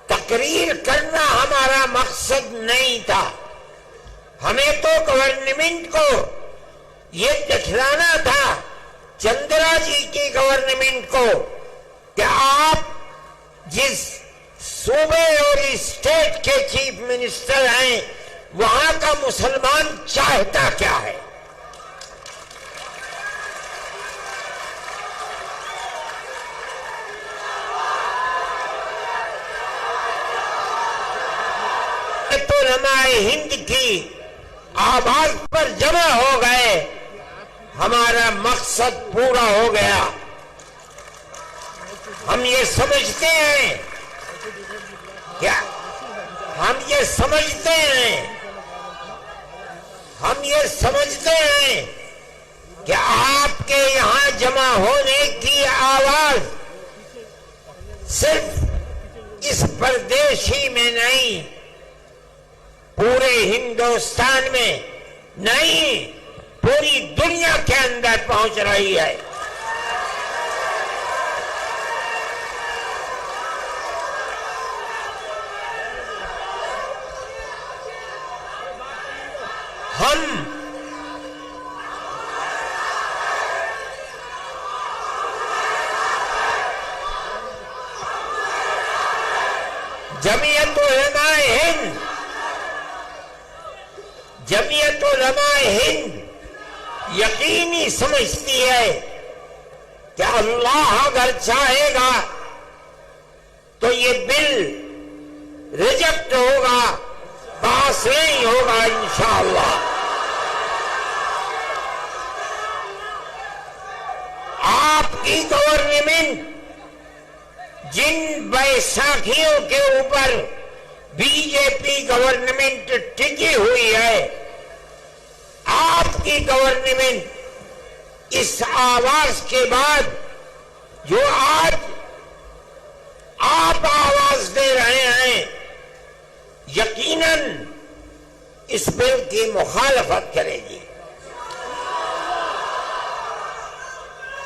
تقریر کرنا ہمارا مقصد نہیں تھا. ہمیں تو گورنمنٹ کو یہ دکھلانا تھا، چندرا جی کی گورنمنٹ کو، کہ آپ جس صوبے اور اسٹیٹ کے چیف منسٹر ہیں وہاں کا مسلمان چاہتا کیا ہے. علماء ہند کی آواز پر جمع ہو گئے، ہمارا مقصد پورا ہو گیا. ہم یہ سمجھتے ہیں کیا ہم یہ سمجھتے ہیں کہ آپ کے یہاں جمع ہونے کی آواز صرف اس پردیش ہی میں نہیں، پورے ہندوستان میں نہیں، پوری دنیا کے اندر پہنچ رہی ہے. ہم جمعیت علماء ہند یقینی سمجھتی ہے کہ اللہ اگر چاہے گا تو یہ بل ریجیکٹ ہوگا، پاس نہیں ہوگا انشاءاللہ. آپ کی گورنمنٹ جن بیساکھیوں کے اوپر بی جے پی گورنمنٹ ٹکی ہوئی ہے، آپ کی گورنمنٹ اس آواز کے بعد جو آج آپ آواز دے رہے ہیں یقیناً اس بل کی مخالفت کرے گی.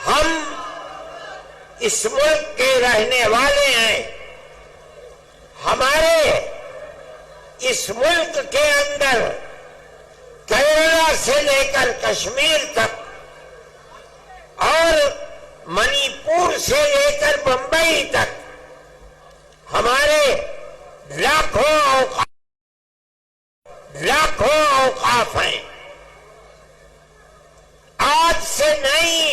ہم اس ملک کے رہنے والے ہیں، ہمارے اس ملک کے اندر کیرلا سے لے کر کشمیر تک اور منی پور سے لے کر بمبئی تک ہمارے لاکھوں اوقاف ہیں. آج سے نہیں،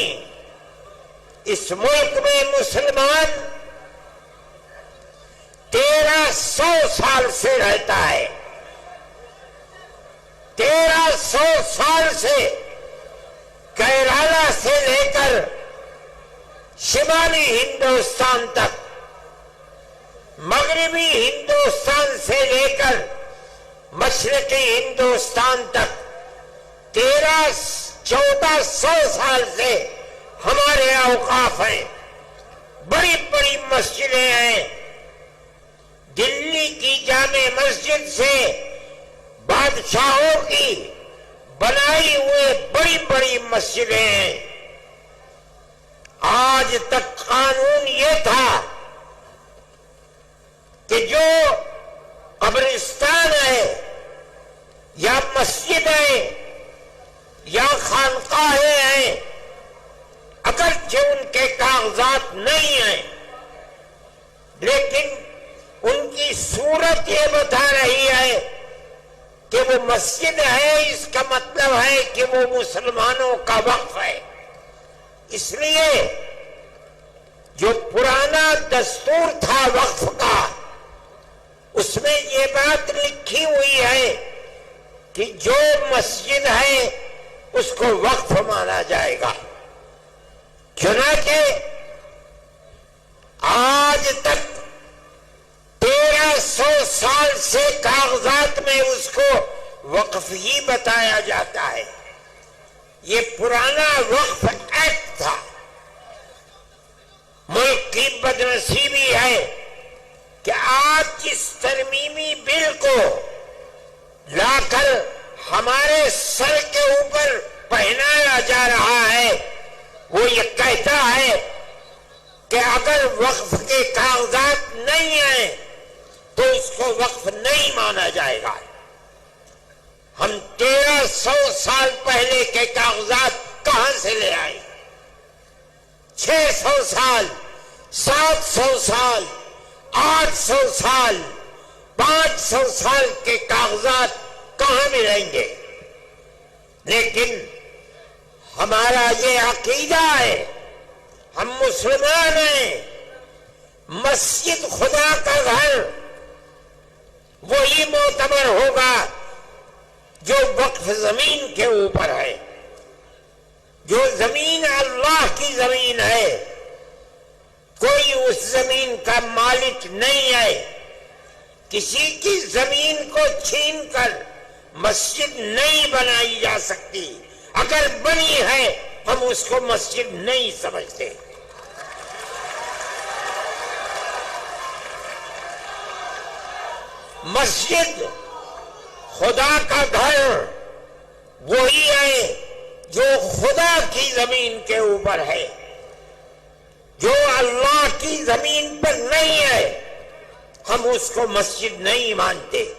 اس ملک میں مسلمان 1300 سال سے رہتا ہے. 1300 سال سے کیرالہ سے لے کر شمالی ہندوستان تک، مغربی ہندوستان سے لے کر مشرقی ہندوستان تک 1300-1400 سال سے ہمارے اوقاف ہیں. بڑی بڑی مسجدیں ہیں. دلی کی جامع مسجد سے بادشاہوں کی بنائی ہوئے بڑی بڑی مسجدیں ہیں. آج تک قانون یہ تھا کہ جو قبرستان ہے یا مسجد ہے یا خانقاہیں ہیں، اگرچہ ان کے کاغذات نہیں ہیں لیکن ان کی صورت یہ بتا رہی ہے کہ وہ مسجد ہے، اس کا مطلب ہے کہ وہ مسلمانوں کا وقف ہے. اس لیے جو پرانا دستور تھا وقف کا، اس میں یہ بات لکھی ہوئی ہے کہ جو مسجد ہے اس کو وقف مانا جائے گا. چنانچہ آج تک 1300 سال سے کاغذات میں اس کو وقف ہی بتایا جاتا ہے. یہ پرانا وقف ایکٹ تھا. ملک کی بدنصیبی ہے کہ آج جس ترمیمی بل کو لا کر ہمارے سر کے اوپر پہنایا جا رہا ہے وہ یہ کہتا ہے کہ اگر وقف کے کاغذات نہیں ہیں تو اس کو وقف نہیں مانا جائے گا۔ ہم 1300 سال پہلے کے کاغذات کہاں سے لے آئے؟ 600 سال، 700 سال، 800 سال، 500 سال کے کاغذات کہاں ملیں گے؟ لیکن ہمارا یہ عقیدہ ہے، ہم مسلمان ہیں، مسجد خدا کا گھر وہی معتبر ہوگا جو وقف زمین کے اوپر ہے۔ جو زمین اللہ کی زمین ہے، کوئی اس زمین کا مالک نہیں ہے۔ کسی کی زمین کو چھین کر مسجد نہیں بنائی جا سکتی، اگر بنی ہے ہم اس کو مسجد نہیں سمجھتے۔ مسجد خدا کا گھر وہی ہے جو خدا کی زمین کے اوپر ہے۔ جو اللہ کی زمین پر نہیں ہے ہم اس کو مسجد نہیں مانتے۔